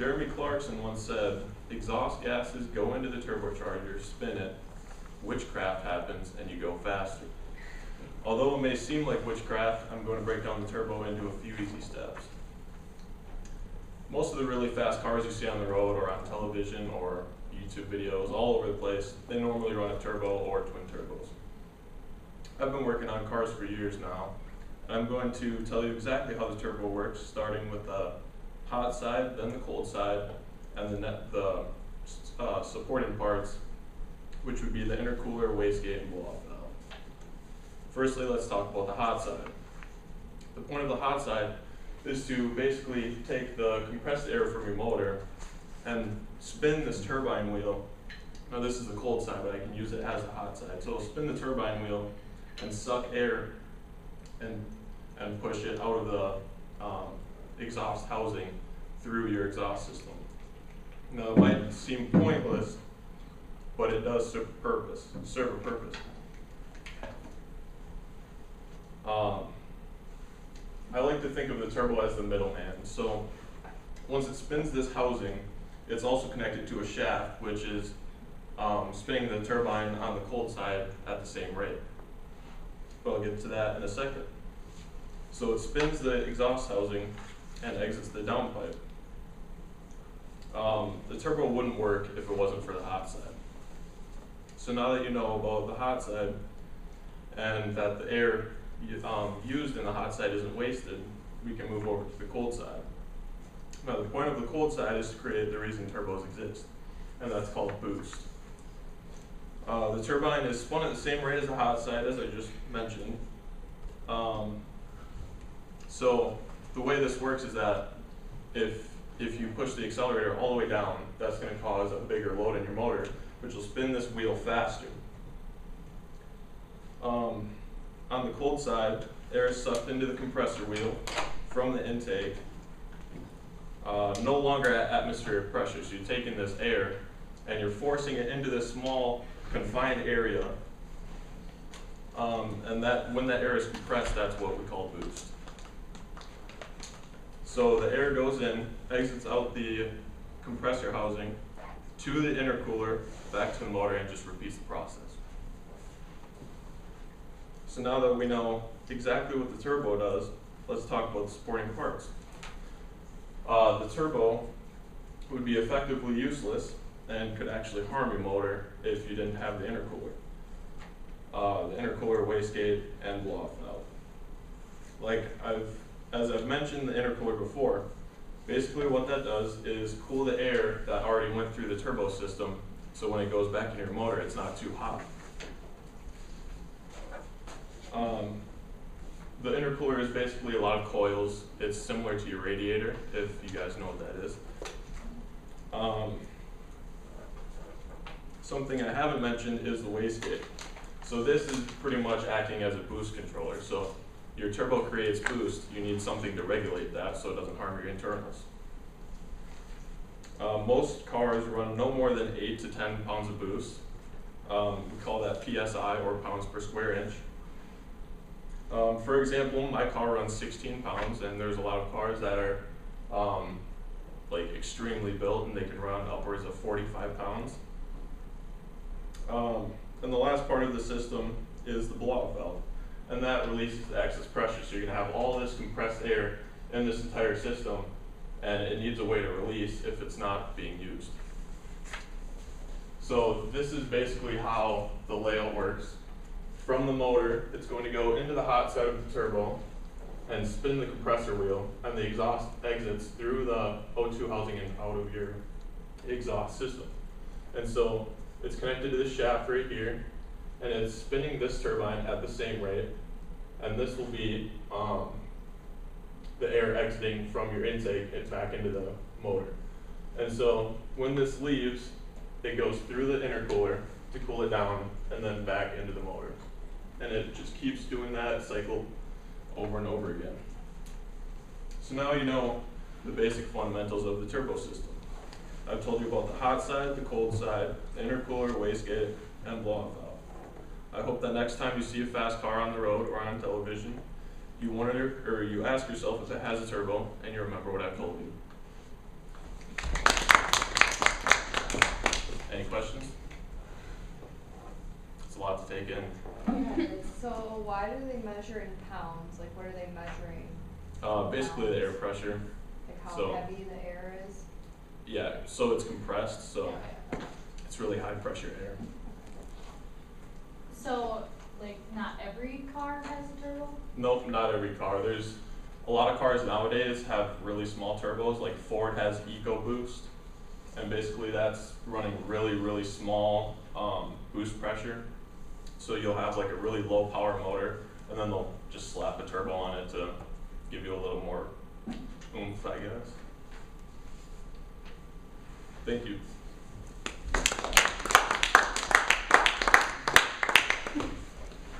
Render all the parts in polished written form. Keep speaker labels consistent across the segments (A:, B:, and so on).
A: Jeremy Clarkson once said, exhaust gases go into the turbocharger, spin it, witchcraft happens, and you go faster. Although it may seem like witchcraft, I'm going to break down the turbo into a few easy steps. Most of the really fast cars you see on the road or on television or YouTube videos all over the place, they normally run a turbo or twin turbos. I've been working on cars for years now, and I'm going to tell you exactly how the turbo works, starting with the hot side, then the cold side, and the supporting parts, which would be the intercooler, wastegate, and blow-off valve. Firstly, let's talk about the hot side. The point of the hot side is to basically take the compressed air from your motor and spin this turbine wheel. Now this is the cold side, but I can use it as the hot side. So spin the turbine wheel and suck air and push it out of the exhaust housing through your exhaust system. Now it might seem pointless, but it does serve a purpose. I like to think of the turbo as the middleman. So once it spins this housing, it's also connected to a shaft, which is spinning the turbine on the cold side at the same rate. But I'll get to that in a second. So it spins the exhaust housing and exits the downpipe. The turbo wouldn't work if it wasn't for the hot side. So now that you know about the hot side and that the air used in the hot side isn't wasted, we can move over to the cold side. Now the point of the cold side is to create the reason turbos exist, and that's called boost. The turbine is spun at the same rate as the hot side, as I just mentioned. So the way this works is that if you push the accelerator all the way down, that's going to cause a bigger load in your motor, which will spin this wheel faster. On the cold side, air is sucked into the compressor wheel from the intake, no longer at atmospheric pressure. So you're taking this air and you're forcing it into this small confined area, and when that air is compressed, that's what we call boost. So the air goes in, exits out the compressor housing to the intercooler, back to the motor, and just repeats the process. So now that we know exactly what the turbo does, let's talk about the supporting parts. The turbo would be effectively useless and could actually harm your motor if you didn't have the intercooler. The intercooler, wastegate, and blow-off valve. As I've mentioned the intercooler before, basically what that does is cool the air that already went through the turbo system, so when it goes back into your motor, it's not too hot. The intercooler is basically a lot of coils. It's similar to your radiator, if you guys know what that is. Something I haven't mentioned is the wastegate. So this is pretty much acting as a boost controller. So your turbo creates boost, you need something to regulate that so it doesn't harm your internals. Most cars run no more than 8 to 10 pounds of boost. We call that PSI, or pounds per square inch. For example, my car runs 16 pounds, and there's a lot of cars that are extremely built, and they can run upwards of 45 pounds. And the last part of the system is the blow-off valve, and that releases the excess pressure. So you're going to have all this compressed air in this entire system, and it needs a way to release if it's not being used. So this is basically how the layout works. From the motor, it's going to go into the hot side of the turbo and spin the compressor wheel, and the exhaust exits through the O2 housing and out of your exhaust system. And so it's connected to this shaft right here, and it's spinning this turbine at the same rate, and this will be the air exiting from your intake and back into the motor. And so when this leaves, it goes through the intercooler to cool it down and then back into the motor. And it just keeps doing that cycle over and over again. So now you know the basic fundamentals of the turbo system. I've told you about the hot side, the cold side, the intercooler, wastegate, and blow-off valve. I hope that next time you see a fast car on the road or on television, you ask yourself if it has a turbo, and you remember what I've told you. Any questions? It's a lot to take in.
B: So why do they measure in pounds? Like what are they measuring?
A: Basically the air pressure.
B: Like how
A: So-
B: heavy the air is?
A: Yeah, so it's compressed, so
B: Yeah.
A: it's really high pressure air.
C: So, like, not every car has a turbo?
A: Nope, not every car. There's a lot of cars nowadays have really small turbos, like Ford has EcoBoost, and basically that's running really, really small boost pressure. So you'll have like a really low power motor, and then they'll just slap a turbo on it to give you a little more oomph, I guess. Thank you.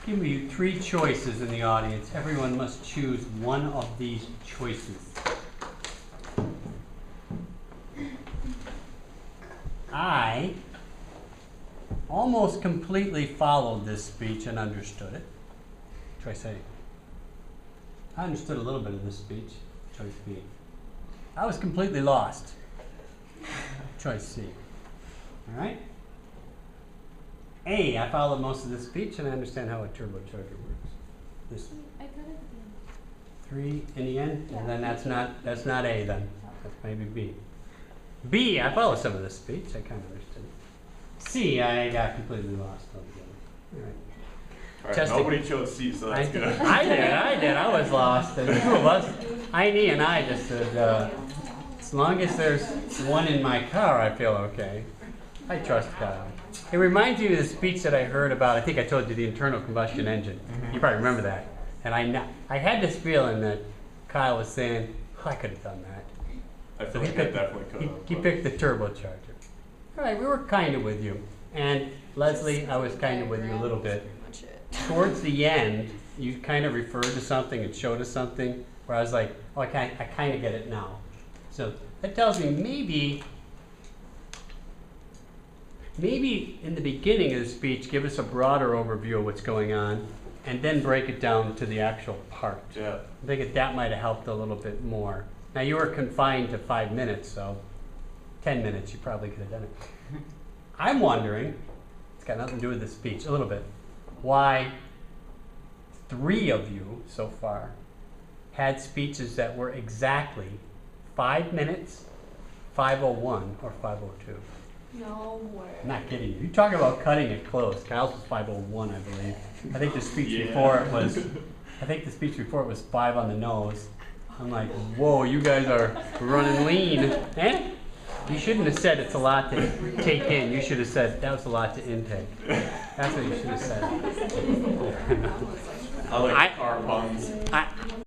D: Give me 3 choices in the audience. Everyone must choose one of these choices. I almost completely followed this speech and understood it. Choice A. I understood a little bit of this speech. Choice B. I was completely lost. Choice C. All right? A, I followed most of this speech and I understand how a turbocharger works. This
C: I could have
D: 3 in the end,
C: Yeah.
D: and then that's not A then. That's maybe B. B, I followed some of this speech. I kind of understood. C, I got completely lost altogether. All right.
A: Alright,
D: Testing.
A: nobody chose C, so that's good.
D: I did. I was lost. And the two of us, Heine and I just said, as long as there's one in my car, I feel okay. I trust Kyle. It reminds me of the speech that I heard about, I think I told you, the internal combustion engine. You probably remember that. And I had this feeling that Kyle was saying, oh, I could have done that.
A: I
D: So
A: feel
D: he
A: like I
D: picked,
A: definitely could have.
D: he picked the turbocharger. All right, we were kind of with you. And Leslie, I was kind of with you a little bit.
B: Pretty much it.
D: Towards the end, you kind of referred to something and showed us something where I was like, oh, I kind of get it now. So that tells me maybe in the beginning of the speech, give us a broader overview of what's going on, and then break it down to the actual part.
A: Yeah.
D: I think that might have helped a little bit more. Now you were confined to 5 minutes, so 10 minutes you probably could have done it. I'm wondering, it's got nothing to do with the speech, a little bit, why 3 of you so far had speeches that were exactly 5 minutes, 5:01, or 5:02.
B: No way.
D: I'm not kidding you. You're talking about cutting it close. Kyle's was 5:01, I believe. I think the speech
A: Yeah.
D: before it was 5 on the nose. I'm like, whoa, you guys are running lean. Eh? You shouldn't have said it's a lot to take in. You should have said that was a lot to intake. That's what you should have said.
A: I like car puns.